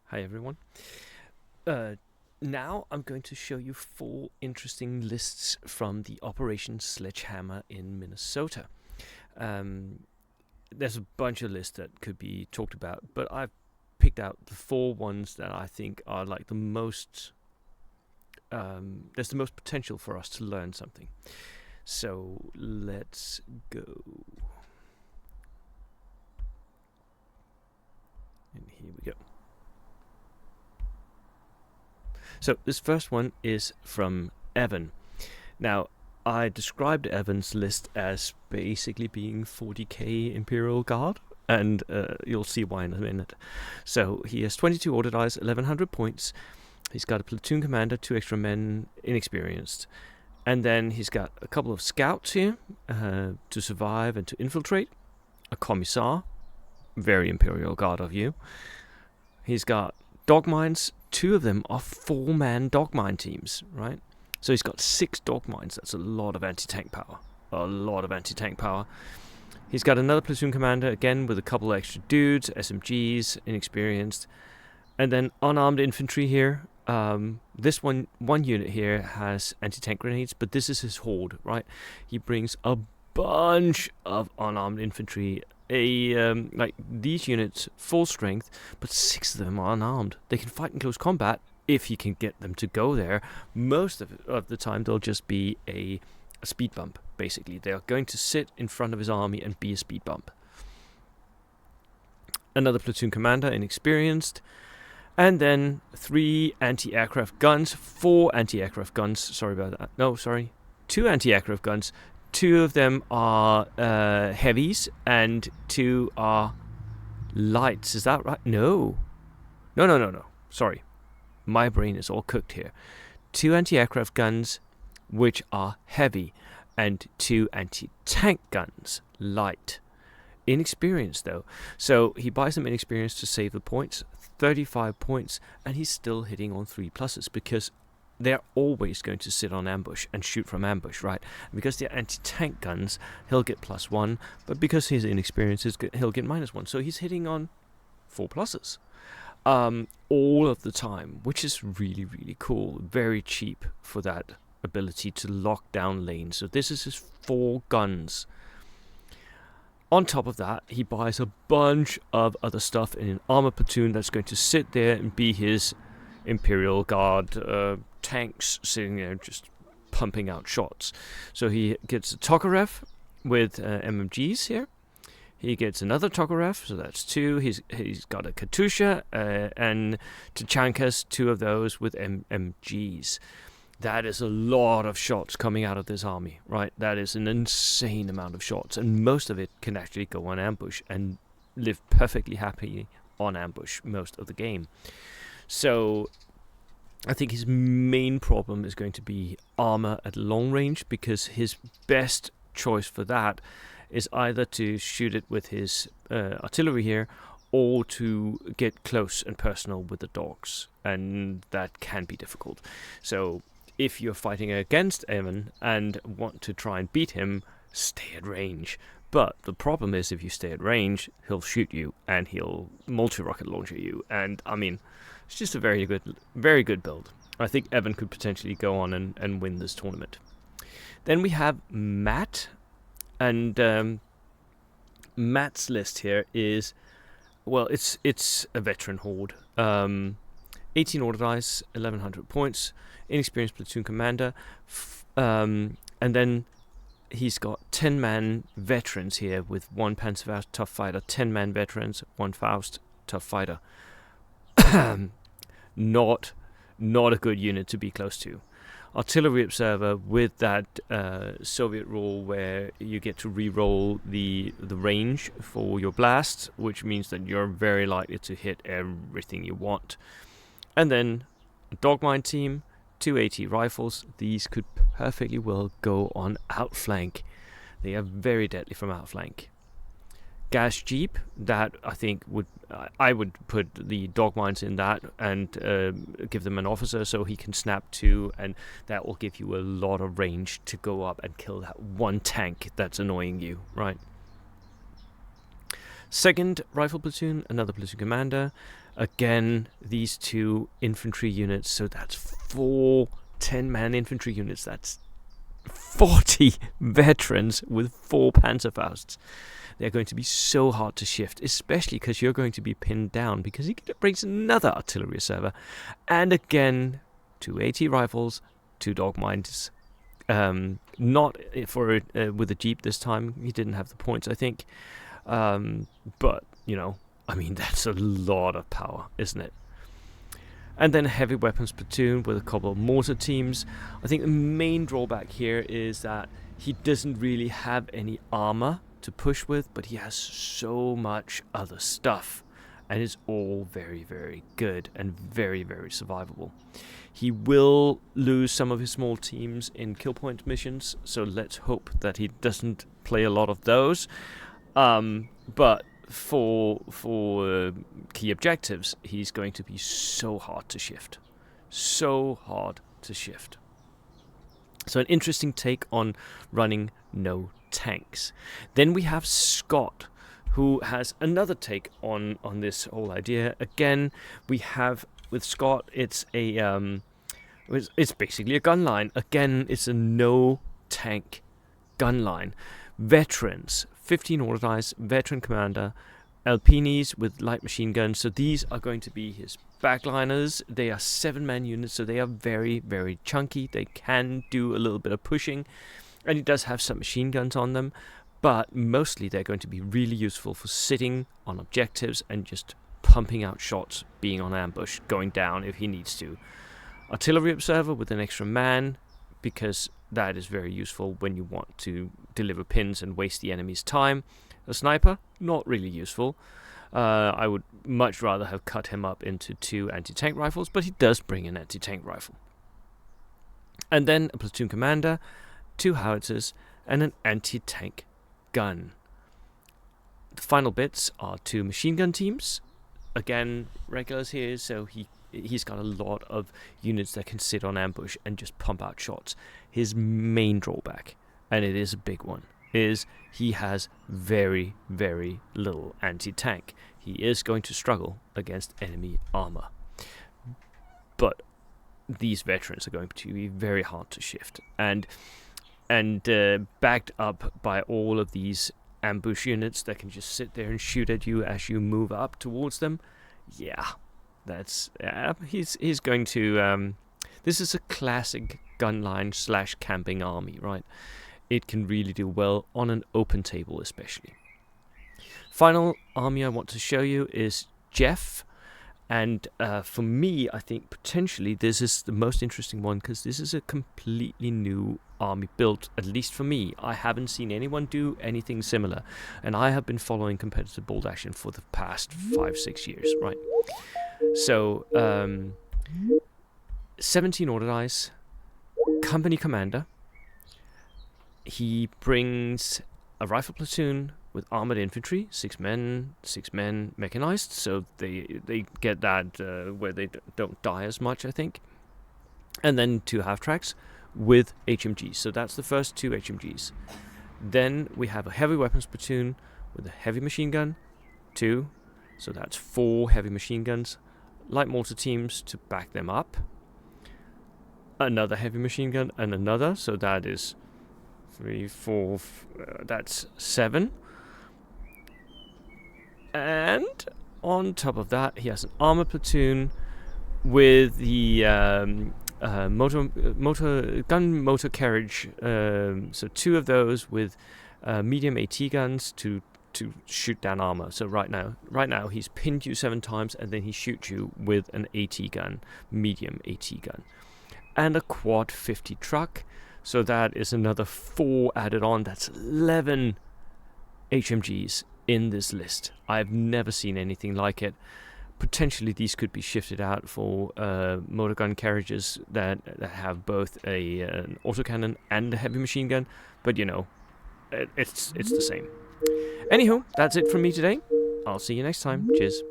Hi everyone. Now I'm going to show you 4 interesting lists from the Operation Sledgehammer in Minnesota. There's a bunch of lists that could be talked about, but I've picked out the 4 ones that I think are like the most. There's the most potential for us to learn something. So let's go. And here we go. So this first one is from Evan. Now, I described Evan's list as basically being 40k Imperial Guard, and you'll see why in a minute. So he has 22 order dice, 1100 points. He's got a platoon commander, 2 extra men, inexperienced. And then he's got a couple of scouts here to survive and to infiltrate. A commissar, very Imperial Guard of you. He's got dog mines. 2 of them are 4-man dog mine teams, right? So he's got 6 dog mines. That's a lot of anti-tank power. He's got another platoon commander, again, with a couple of extra dudes, SMGs, inexperienced. And then unarmed infantry here. This one unit here has anti-tank grenades, but this is his horde, right? He brings a bunch of unarmed infantry. Like these units, full strength, but 6 of them are unarmed. They can fight in close combat if you can get them to go there. Most of the time, they'll just be a speed bump, basically. They are going to sit in front of his army and be a speed bump. Another platoon commander, inexperienced. And then 3 anti-aircraft guns, 4 anti-aircraft guns. Sorry about that. No, sorry. 2 anti-aircraft guns. 2 of them are heavies and 2 are lights. Is that right? No. Sorry. My brain is all cooked here. 2 anti-aircraft guns, which are heavy, and 2 anti-tank guns, light. Inexperienced, though. So he buys them inexperienced to save the points. 35 points, and he's still hitting on 3 pluses because they're always going to sit on ambush and shoot from ambush, right? And because they're anti-tank guns, he'll get +1, but because he's inexperienced, he'll get -1. So he's hitting on 4 pluses all of the time, which is really, really cool. Very cheap for that ability to lock down lanes. So this is his 4 guns. On top of that, he buys a bunch of other stuff in an armor platoon that's going to sit there and be his Imperial Guard tanks sitting there just pumping out shots. So he gets a Tokarev with MMGs here. He gets another Tokarev, so that's 2. He's got a Katusha and Tachankas, 2 of those with MMGs. That is a lot of shots coming out of this army, right? That is an insane amount of shots, and most of it can actually go on ambush and live perfectly happy on ambush most of the game. So I think his main problem is going to be armor at long range, because his best choice for that is either to shoot it with his artillery here or to get close and personal with the dogs, and that can be difficult. So if you're fighting against Evan and want to try and beat him, stay at range. But the problem is, if you stay at range, he'll shoot you and he'll multi-rocket launcher you. And I mean, it's just a very good build. I think Evan could potentially go on and win this tournament. Then we have Matt. And Matt's list here is, well, it's a veteran horde. 18 order dice, 1100 points, inexperienced platoon commander, and then he's got 10-man veterans here with 1 Panzerfaust tough fighter, 10-man veterans, 1 Faust tough fighter. Not a good unit to be close to. Artillery observer with that Soviet rule where you get to re-roll the range for your blast, which means that you're very likely to hit everything you want. And then a dogmine team, 280 rifles. These could perfectly well go on outflank. They are very deadly from outflank. Gas jeep, that I would put the dog mines in that and give them an officer so he can snap 2, and that will give you a lot of range to go up and kill that one tank that's annoying you, right? Second rifle platoon, another platoon commander. Again, these 2 infantry units, so that's 4 10-man infantry units. That's 40 veterans with 4 Panzerfausts. They're going to be so hard to shift, especially because you're going to be pinned down, because he brings another artillery server. And again, 2 AT rifles, 2 dog mines. Not for with a Jeep this time. He didn't have the points, I think. But, you know, I mean, that's a lot of power, isn't it? And then a heavy weapons platoon with a couple of mortar teams. I think the main drawback here is that he doesn't really have any armor to push with, but he has so much other stuff, and it's all very, very good and very, very survivable. He will lose some of his small teams in kill point missions, so let's hope that he doesn't play a lot of those. But for key objectives, he's going to be so hard to shift. So hard to shift. So an interesting take on running no tanks. Then we have Scott, who has another take on this whole idea. Again, we have with Scott, it's basically a gunline. Again, it's a no tank gunline. Veterans, 15 order dice, veteran commander, Alpinis with light machine guns. So these are going to be his backliners. They are 7-man units, so they are very, very chunky. They can do a little bit of pushing, and he does have some machine guns on them, but mostly they're going to be really useful for sitting on objectives and just pumping out shots, being on ambush, going down if he needs to. Artillery observer with an extra man, because that is very useful when you want to deliver pins and waste the enemy's time. A sniper, not really useful. I would much rather have cut him up into 2 anti-tank rifles, but he does bring an anti-tank rifle. And then a platoon commander, 2 howitzers, and an anti-tank gun. The final bits are 2 machine gun teams. Again, regulars here, so he's got a lot of units that can sit on ambush and just pump out shots. His main drawback, and it is a big one, is he has very, very little anti-tank. He is going to struggle against enemy armor. But these veterans are going to be very hard to shift. And backed up by all of these ambush units that can just sit there and shoot at you as you move up towards them. Yeah, he's going to. This is a classic gunline / camping army, right? It can really do well on an open table, especially. Final army I want to show you is Jeff. And for me, I think potentially this is the most interesting one, because this is a completely new army built, at least for me. I haven't seen anyone do anything similar, and I have been following competitive balldashing for the past 5-6 years, right? So, 17 order dice, company commander. He brings a rifle platoon with armored infantry, 6 men mechanized, so they get that where they don't die as much, I think. And then 2 half-tracks with HMGs, so that's the first 2 HMGs. Then we have a heavy weapons platoon with a heavy machine gun, 2, so that's 4 heavy machine guns, light mortar teams to back them up, another heavy machine gun, and another, so that is 3, 4, that's 7. And on top of that, he has an armor platoon with the motor carriage. So 2 of those with medium AT guns to shoot down armor. So right now he's pinned you 7 times, and then he shoots you with an AT gun, medium AT gun, and a quad 50 truck. So that is another 4 added on. That's 11 HMGs in this list. I've never seen anything like it. Potentially these could be shifted out for motor gun carriages that have both an autocannon and a heavy machine gun, but you know, it's the same. Anywho, that's it from me today. I'll see you next time. Cheers.